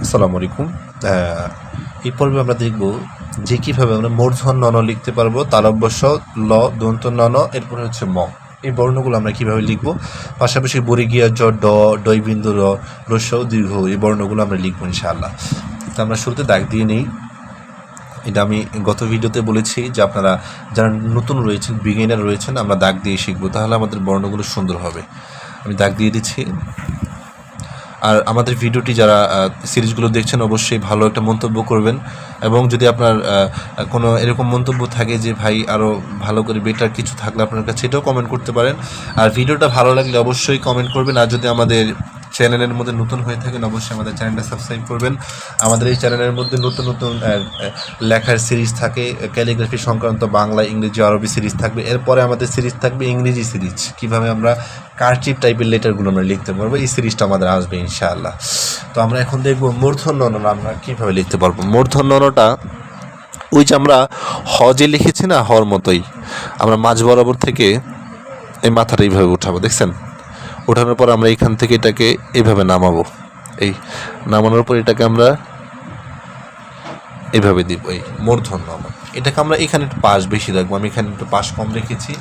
আসসালামু আলাইকুম। এই পর্বে আমরা দেখব যে কীভাবে আমরা মূর্ধন্য ন লিখতে পারবো, তালব্যস্য ল, দন্ত নন, এরপরে হচ্ছে ম। এই বর্ণগুলো আমরা কীভাবে লিখব, পাশাপাশি বর্গীয় জ, ড, ডইবিন্দু র, হ্রস্ব দীর্ঘ, এই বর্ণগুলো আমরা লিখবো ইনশাআল্লাহ। তো আমরা শুরুতে দাগ দিয়ে নিই। এটা আমি গত ভিডিওতে বলেছি যে আপনারা যারা নতুন রয়েছেন, বিগিনার রয়েছেন, আমরা দাগ দিয়ে শিখবো, তাহলে আমাদের বর্ণগুলো সুন্দর হবে। আমি দাগ দিয়ে দিচ্ছি। আর আমাদের ভিডিওটি যারা সিরিজগুলো দেখছেন অবশ্যই ভালো একটা মন্তব্য করবেন, এবং যদি আপনার কোনো এরকম মন্তব্য থাকে যে ভাই আরও ভালো করে বেটার কিছু থাকলে আপনার কাছে, এটাও কমেন্ট করতে পারেন। আর ভিডিওটা ভালো লাগলে অবশ্যই কমেন্ট করবেন। আর যদি আমাদের চ্যানেলের মধ্যে নতুন হয়ে থাকেন অবশ্যই আমাদের চ্যানেলটা সাবস্ক্রাইব করবেন। আমাদের এই চ্যানেলের মধ্যে নতুন নতুন লেখার সিরিজ থাকে, ক্যালিগ্রাফি সংক্রান্ত বাংলা, ইংরেজি, আরবি সিরিজ থাকবে। এরপরে আমাদের সিরিজ থাকবে ইংরেজি সিরিজ, কীভাবে আমরা কার্চিভ টাইপের লেটারগুলো আমরা লিখতে পারবো, এই সিরিজটা আমাদের আসবে ইনশাআল্লাহ। তো আমরা এখন দেখবো মূর্ধন্য ন আমরা কীভাবে লিখতে পারবো। মূর্ধন্য নটা ওই যে আমরা হ যে লিখেছি না, হর মতোই আমরা মাঝ বরাবর থেকে এই মাথাটা এইভাবে উঠাবো, দেখছেন? ওঠানোর পর আমরা এখান থেকে এটাকে এইভাবে নামাবো। এই নামানোর পর এটাকে আমরা এইভাবে দিব, এই মূর্ধন্য ন। এটাকে আমরা এখানে একটু পাশ বেশি রাখবো, আমি এখানে একটু পাশ কম রেখেছি,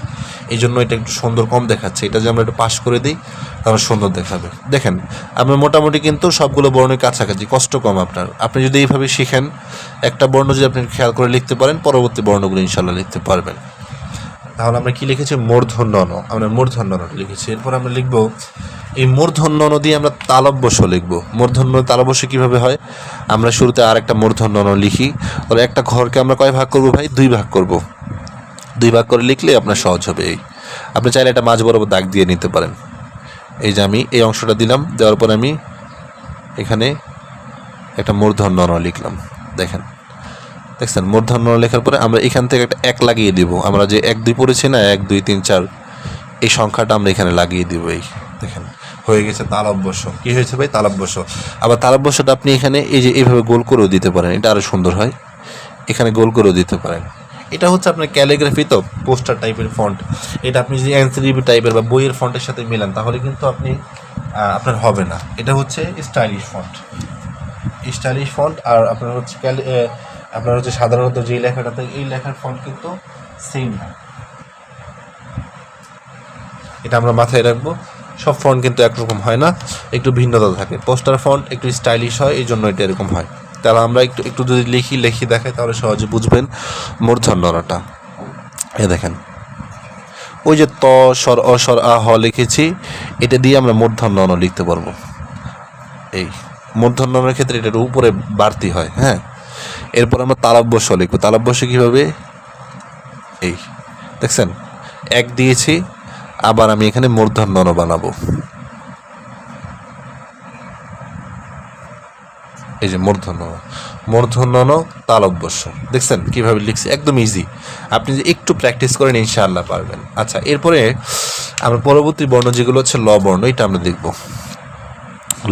এই জন্য এটা একটু সুন্দর কম দেখাচ্ছে। এটা যে আমরা একটু পাশ করে দিই তাহলে সুন্দর দেখাবে। দেখেন আমরা মোটামুটি কিন্তু সবগুলো বর্ণের কাছাকাছি, কষ্ট কম আপনার। আপনি যদি এইভাবে শিখেন, একটা বর্ণ যদি আপনি খেয়াল করে লিখতে পারেন, পরবর্তী বর্ণগুলো ইনশাল্লাহ লিখতে পারবেন। তাহলে আমরা কি লিখেছি? মূর্ধন্য ন, আমরা মূর্ধন্য ন লিখেছি। এরপর আমরা লিখবো এই মূর্ধন্য ন দিয়ে আমরা তালব্যস্য লিখবো। মূর্ধন্য তালব্যস্য কীভাবে হয়? আমরা শুরুতে আর একটা মূর্ধন্য ন লিখি, তাহলে একটা ঘরকে আমরা কয় ভাগ করবো ভাই? 2 ভাগ করব। 2 ভাগ করে লিখলে আপনার সহজ হবে। এই আপনি চাইলে একটা মাঝ বরাবর দাগ দিয়ে নিতে পারেন। এই যে আমি এই অংশটা দিলাম, দেওয়ার পর আমি এখানে একটা মূর্ধন্য ন লিখলাম। দেখছেন মূর্ধন্য লেখার পরে আমরা এখান থেকে একটা 1 লাগিয়ে দিব। আমরা যে 1 2 পড়েছি না, 1 2 3 4, এই সংখ্যাটা আমরা এখানে লাগিয়ে দিব। এই দেখেন হয়ে গেছে তালব্যস্য। কী হয়েছে ভাই? তালব্যস্য। আবার তালব্যস্যটা আপনি এখানে এই যে এইভাবে গোল করেও দিতে পারেন, এটা আরও সুন্দর হয়। এখানে গোল করেও দিতে পারেন। এটা হচ্ছে আপনার ক্যালিগ্রাফি, তো পোস্টার টাইপের ফন্ট। এটা আপনি যদি এনসিডিবি টাইপের বা বইয়ের ফন্টের সাথে মেলান তাহলে কিন্তু আপনার হবে না। এটা হচ্ছে স্টাইলিশ ফন্ট। আর আপনার হচ্ছে সাধারণত যেই লেখাটাতে এই লেখার ফন্ট কিন্তু সেম না, এটা আমরা মাথায় রাখবো। সব ফন্ট কিন্তু একরকম হয় না, একটু ভিন্নতা থাকে। পোস্টার ফন্ট একটু স্টাইলিশ হয়, এই জন্য এটা এরকম হয়। তাহলে আমরা একটু যদি লিখি দেখাই তাহলে সহজে বুঝবেন মূর্ধন্য নটা। দেখেন ওই যে ত স্বর অ স্বর আ হ লিখেছি, এটা দিয়ে আমরা মূর্ধন্য ন লিখতে পারবো। এই মূর্ধন্য নের ক্ষেত্রে এটার উপরে বাড়তি হয়। হ্যাঁ, এরপর আমরা তালব্যস্য লিখবো। তালব্যস্য কীভাবে? এই দেখছেন 1 দিয়েছি, আবার আমি এখানে মূর্ধন্য ন বানাবো। এই যে মূর্ধন্য ন তালব্যস্য, দেখছেন কীভাবে লিখছি? একদম ইজি। আপনি যদি একটু প্র্যাকটিস করেন ইনশাআল্লাহ পারবেন। আচ্ছা, এরপরে আমরা পরবর্তী বর্ণ যেগুলো হচ্ছে ল বর্ণ, এটা আমরা দেখব।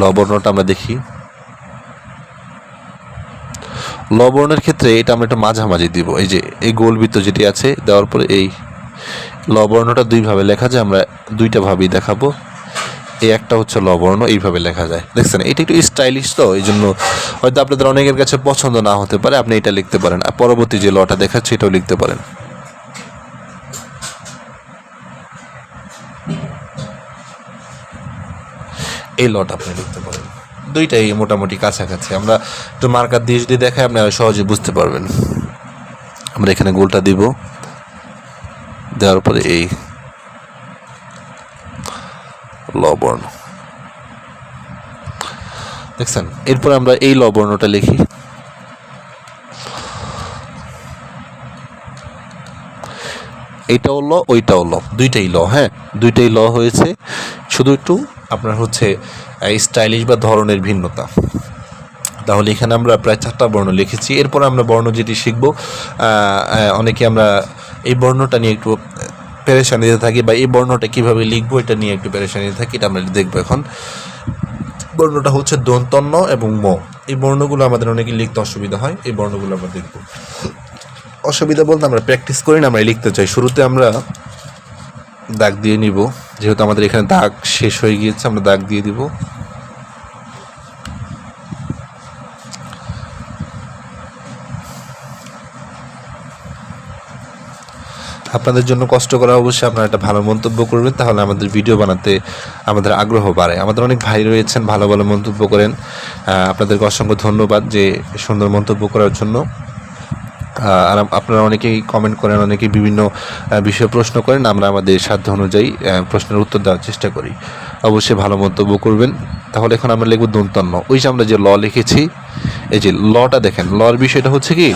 ল বর্ণটা আমরা দেখি। ল বর্ণের ক্ষেত্রে এটা আমরা একটু মাঝামাঝি দিব। এই যে এই গোলবৃত্ত যেটি আছে, দেওয়ার পরে এই ল বর্ণটা 2 ভাবে লেখা যায়, আমরা 2টা ভাবেই দেখাবো। এই একটা হচ্ছে ল বর্ণ, এইভাবে লেখা যায়। দেখছেন এটা একটু স্টাইলিশ, তো এই জন্য হয়তো আপনাদের অনেকের কাছে পছন্দ না হতে পারে, আপনি এটা লিখতে পারেন। আর পরবর্তী যে লটা দেখাচ্ছে এটাও লিখতে পারেন। এই লটা আপনি লিখতে পারেন। 2টাই মোটামুটি কাছাকাছি। আমরা একটু মার্কার দিয়ে যদি দেখাই আপনি সহজে বুঝতে পারবেন। আমরা এখানে গোলটা দিব, দেওয়ার পরে এই ল বর্ণ, দেখছেন। এরপর আমরা এই ল বর্ণটা লিখি। এইটাও ল, ওইটাও ল, 2টাই ল। হ্যাঁ, 2টাই ল হয়েছে, শুধু একটু আপনার হচ্ছে স্টাইলিশ বা ধরনের ভিন্নতা। তাহলে এখানে আমরা প্রায় 4টা বর্ণ লিখেছি। এরপর আমরা বর্ণ যেটি শিখবো, অনেকে আমরা এই বর্ণটা নিয়ে একটু পেরেশানিতে থাকি, বা এই বর্ণটা কীভাবে লিখবো এটা নিয়ে একটু পেরেশানিতে থাকি, এটা আমরা দেখবো এখন। বর্ণটা হচ্ছে দন্ত ন এবং ম। এই বর্ণগুলো আমাদের অনেকে লিখতে অসুবিধা হয়, এই বর্ণগুলো আমরা দেখবো। অসুবিধা বলতে আমরা প্র্যাকটিস করি না, আমরা লিখতে চাই। শুরুতে আমরা দাগ দিয়ে নিব, যেহেতু আমাদের এখানে দাগ শেষ হয়ে গিয়েছে আমরা দাগ দিয়ে দিব। আপনাদের জন্য কষ্ট করা, অবশ্যই আপনারা একটা ভালো মন্তব্য করবেন, তাহলে আমাদের ভিডিও বানাতে আমাদের আগ্রহ বাড়ে। আমাদের অনেক ভাই রয়েছেন ভালো ভালো মন্তব্য করেন, আপনাদেরকে অসংখ্য ধন্যবাদ যে সুন্দর মন্তব্য করার জন্য। আর আপনারা অনেকেই কমেন্ট করেন, অনেকেই বিভিন্ন বিষয়ে প্রশ্ন করেন, আমরা আমাদের সাধ্য অনুযায়ী প্রশ্নের উত্তর দেওয়ার চেষ্টা করি। অবশ্যই ভালো মন্তব্য করবেন। তাহলে এখন আমরা লিখব দন্তন্য। ওই যে আমরা যে ল লিখেছি, এই যে লটা দেখেন, লর বিষয়টা হচ্ছে কি,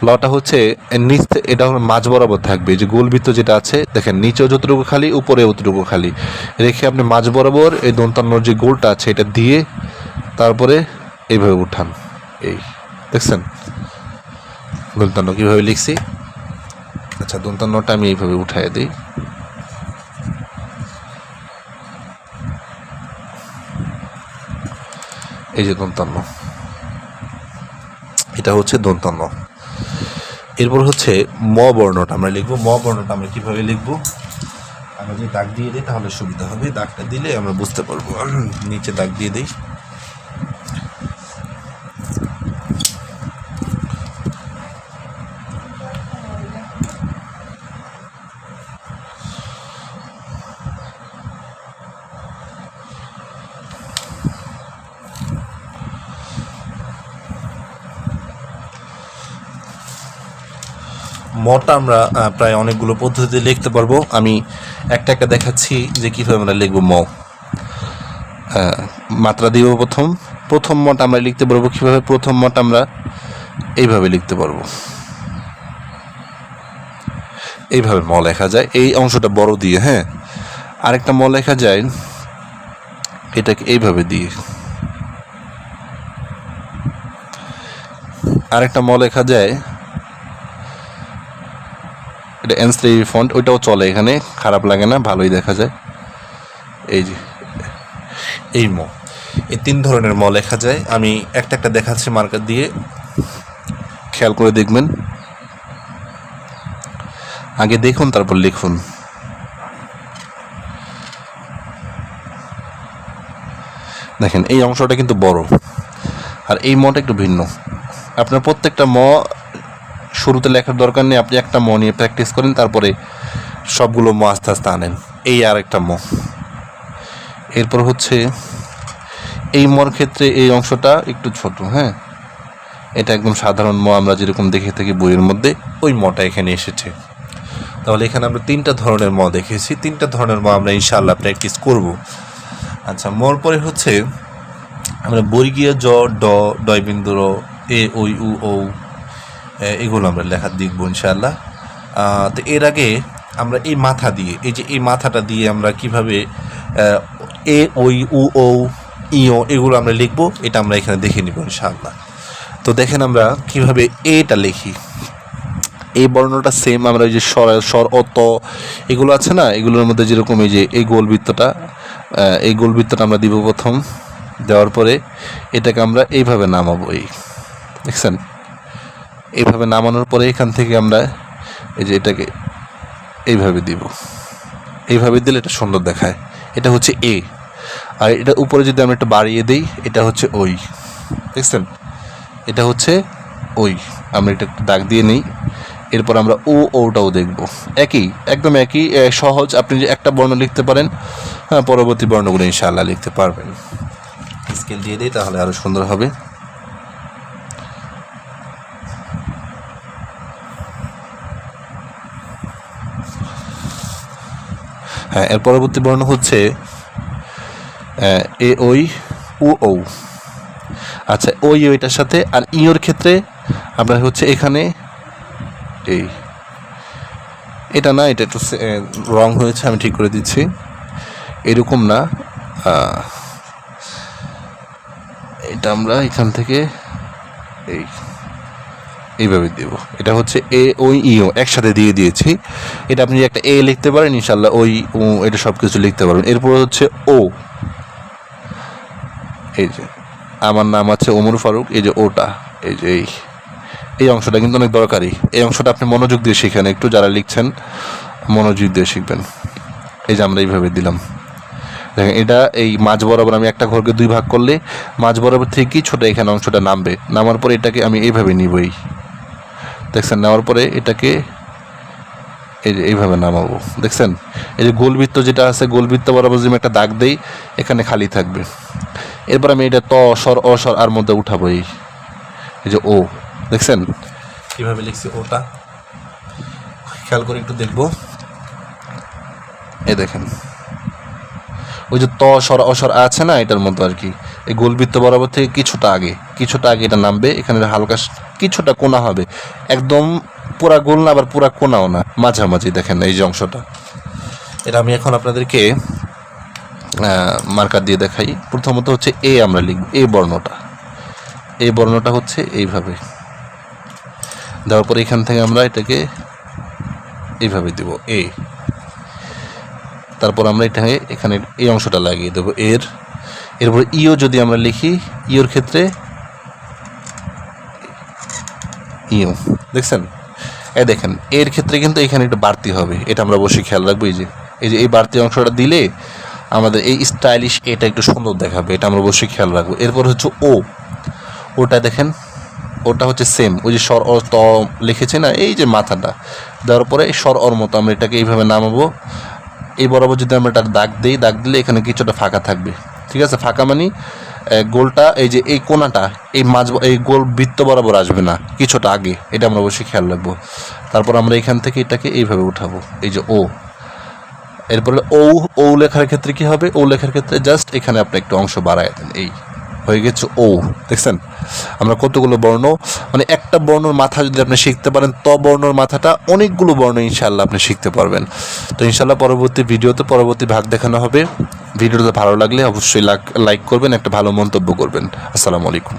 লটা হচ্ছে নিচ, এটা মাঝ বরাবর থাকবে। যে গোলবৃত্ত যেটা আছে দেখেন, নিচেও যতটুকু খালি, উপরে অতটুকু খালি রেখে আপনি মাঝ বরাবর এই দন্তান্নর যে গোলটা আছে এটা দিয়ে তারপরে এইভাবে উঠান। এই দেখছেন দন্তান্ন কীভাবে লিখছি। আচ্ছা, দন্তান্নটা আমি এইভাবে উঠাই দিই। এই যে দন্তান্ন, এটা হচ্ছে দন্তান্ন। এরপর হচ্ছে ম বর্ণটা আমরা লিখবো। ম বর্ণটা আমরা কীভাবে লিখবো, আমরা যদি দাগ দিয়ে দিই তাহলে সুবিধা হবে। দাগটা দিলে আমরা বুঝতে পারবো। নিচে দাগ দিয়ে দিই। মটা আমরা প্রায় অনেকগুলো পদ্ধতিতে লিখতে পারবো। আমি একটা একটা দেখাচ্ছি যে কীভাবে আমরা লিখবো। মাত্রা দিব। প্রথম মটা আমরা লিখতে পারবো কীভাবে। প্রথম মটা আমরা এইভাবে লিখতে পারবো, এইভাবে ম লেখা যায়, এই অংশটা বড় দিয়ে। হ্যাঁ, আরেকটা ম লেখা যায় এটাকে এইভাবে দিয়ে। আরেকটা ম লেখা যায়, এটা এনস্ট্রি ফন্ট, ওইটাও চলে, এখানে খারাপ লাগে না, ভালোই দেখা যায়। এই যে এই ম, এই 3 ধরনের ম লেখা যায়। আমি একটা একটা দেখাচ্ছি মার্কার দিয়ে, খেয়াল করে দেখবেন। আগে দেখুন তারপর লিখুন। দেখেন এই অংশটা কিন্তু বড়, আর এই মটা একটু ভিন্ন। আপনার প্রত্যেকটা ম শুরুতে লেখার দরকার নেই, আপনি একটা ম নিয়ে প্র্যাকটিস করেন, তারপরে সবগুলো ম আস্তে আস্তে আনেন। এই আর একটা ম। এরপর হচ্ছে এই মর ক্ষেত্রে এই অংশটা একটু ছোট। হ্যাঁ, এটা একদম সাধারণ ম, আমরা যেরকম দেখে থাকি বইয়ের মধ্যে, ওই মটা এখানে এসেছে। তাহলে এখানে আমরা 3টা ধরনের ম দেখেছি। 3টা ধরনের ম আমরা ইনশাআল্লাহ প্র্যাকটিস করব। আচ্ছা, মর পরে হচ্ছে আমরা বর্গীয় জ, ড, ডয়বিন্দু র, এ, ওই, উ, ও, এগুলো আমরা লেখা দেখব ইনশাআল্লাহ। তো এর আগে আমরা এই মাথা দিয়ে, এই যে এই মাথাটা দিয়ে আমরা কিভাবে এ, ওই, উ, ও, ইও এগুলো আমরা লিখবো, এটা আমরা এখানে দেখে নিব ইনশাআল্লাহ। তো দেখেন আমরা কিভাবে এটা লিখি। এই বর্ণটা সেম আমরা ওই যে স্বর অত এগুলো আছে না, এগুলোর মধ্যে যেরকম এই যে এই গোলবৃত্তটা, এই গোলবৃত্তটা আমরা দিব প্রথম। দেওয়ার পরে এটাকে আমরা এইভাবে নামাবো। এই দেখছেন, এইভাবে নামানোর পরে এখান থেকে আমরা এই যে এটাকে এইভাবে দিব। এইভাবে দিলে এটা সুন্দর দেখায়। এটা হচ্ছে এ, আর এটা উপরে যদি আমরা একটু বাড়িয়ে দিই, এটা হচ্ছে ওই। দেখছেন, এটা হচ্ছে ওই। আমরা এটা একটু দাগ দিয়ে নিই। এরপর আমরা ও, ওটাও দেখব। একদম একই সহজ। আপনি যে একটা বর্ণ লিখতে পারেন, হ্যাঁ, পরবর্তী বর্ণগুলো ইনশাআল্লাহ লিখতে পারবেন। স্কেল দিয়ে দিই তাহলে আরো সুন্দর হবে। হ্যাঁ, এর পরবর্তী বর্ণ হচ্ছে এ, ওই, উ, ও। আচ্ছা, ওই ওইটার সাথে, আর ইওর ক্ষেত্রে আমরা হচ্ছে এখানে এই, এটা না, এটা একটু রং হয়েছে, আমি ঠিক করে দিচ্ছি। এরকম না, এটা আমরা এখান থেকে এইভাবে দেব। এটা হচ্ছে এ, ওই, ইও একসাথে দিয়ে দিয়েছি। এটা আপনি একটা এ লিখতে পারেন ইনশাল্লাহ, ওই, ও, এটা সব কিছু লিখতে পারবেন। এরপর হচ্ছে ও, এই যে আমার নাম আছে ওমর ফারুক, এই যে ওটা, এই যে এই অংশটা কিন্তু অনেক দরকারি। এই অংশটা আপনি মনোযোগ দিয়ে শিখেন, একটু যারা লিখছেন মনোযোগ দিয়ে শিখবেন। এই যে আমরা এইভাবে দিলাম। দেখেন, এটা এই মাঝ বরাবর আমি একটা ঘরকে 2 ভাগ করলে মাঝ বরাবর থেকেই ছোটো এখানে অংশটা নামবে। নামার পরে এটাকে আমি এইভাবে নিবই। দেখছেন, নেওয়ার পরে এটাকে এই যে এইভাবে নামাবো, দেখছেন? এই যে গোলবৃত্ত যেটা আছে, গোলবৃত্ত বরাবর যদি আমি একটা দাগ দেই, এখানে খালি থাকবে। এরপর আমি এটা ত স্বর অস্বর আর মধ্যে উঠাবো, এই যে ও, দেখছেন কীভাবে লিখছি ওটা? খেয়াল করে একটু দেখবো, এই দেখেন ওই যে ত স্বর অস্বর আছে না, এটার মধ্যে আর কি এই গোলবৃত্ত বরাবর থেকে কিছুটা আগে এটা নামবে, এখানে হালকা কিছুটা কোণা হবে, একদম পুরা গোল না আবার পুরা কোণাও না, মাঝামাঝি। দেখেন এই যে অংশটা, এটা আমি এখন আপনাদেরকে মার্কার দিয়ে দেখাই। প্রথমত হচ্ছে এ আমরা লিখব, এই বর্ণটা হচ্ছে এইভাবে দেওয়ার পরে এখান থেকে আমরা এটাকে এইভাবে দিব এ, তারপর আমরা এটাকে এখানে এই অংশটা লাগিয়ে দেবো এরপরে ইও যদি আমরা লিখি, ইওর ক্ষেত্রে ইও, দেখছেন? দেখেন এর ক্ষেত্রে কিন্তু এখানে একটু বাড়তি হবে, এটা আমরা অবশ্যই খেয়াল রাখবো। এই বাড়তি অংশটা দিলে আমাদের এই স্টাইলিশ এটা একটু সুন্দর দেখাবে, এটা আমরা অবশ্যই খেয়াল রাখবো। এরপর হচ্ছে ওটা দেখেন, ওটা হচ্ছে সেম ওই যে স্বর অ ত লিখেছি না, এই যে মাথাটা দেওয়ার পরে স্বর অর মতো আমরা এটাকে এইভাবে নামাবো। এই বরাবর যদি আমরা একটা দাগ দিলে এখানে কিছুটা ফাঁকা থাকবে, ঠিক আছে? ফাঁকা মানে গোলটা এই যে এই কোণাটা এই গোল বৃত্ত বরাবর আসবে না, কিছুটা আগে, এটা আমরা অবশ্যই খেয়াল রাখবো। তারপর আমরা এখান থেকে এটাকে এইভাবে উঠাবো, এই যে ও। এরপরে ও লেখার ক্ষেত্রে কি হবে? ও লেখার ক্ষেত্রে জাস্ট এখানে আপনি একটু অংশ বাড়ায় দেন, এই হয়ে গেছে ও। দেখছেন আমরা কতগুলো বর্ণ, মানে একটা বর্ণর মাথা যদি আপনি শিখতে পারেন, ত বর্ণর মাথাটা অনেকগুলো বর্ণ ইনশাআল্লাহ আপনি শিখতে পারবেন। তো ইনশাআল্লাহ পরবর্তী ভাগ দেখানো হবে। ভিডিওটা ভালো লাগলে অবশ্যই লাইক করবেন, একটা ভালো মন্তব্য করবেন। আসসালামু আলাইকুম।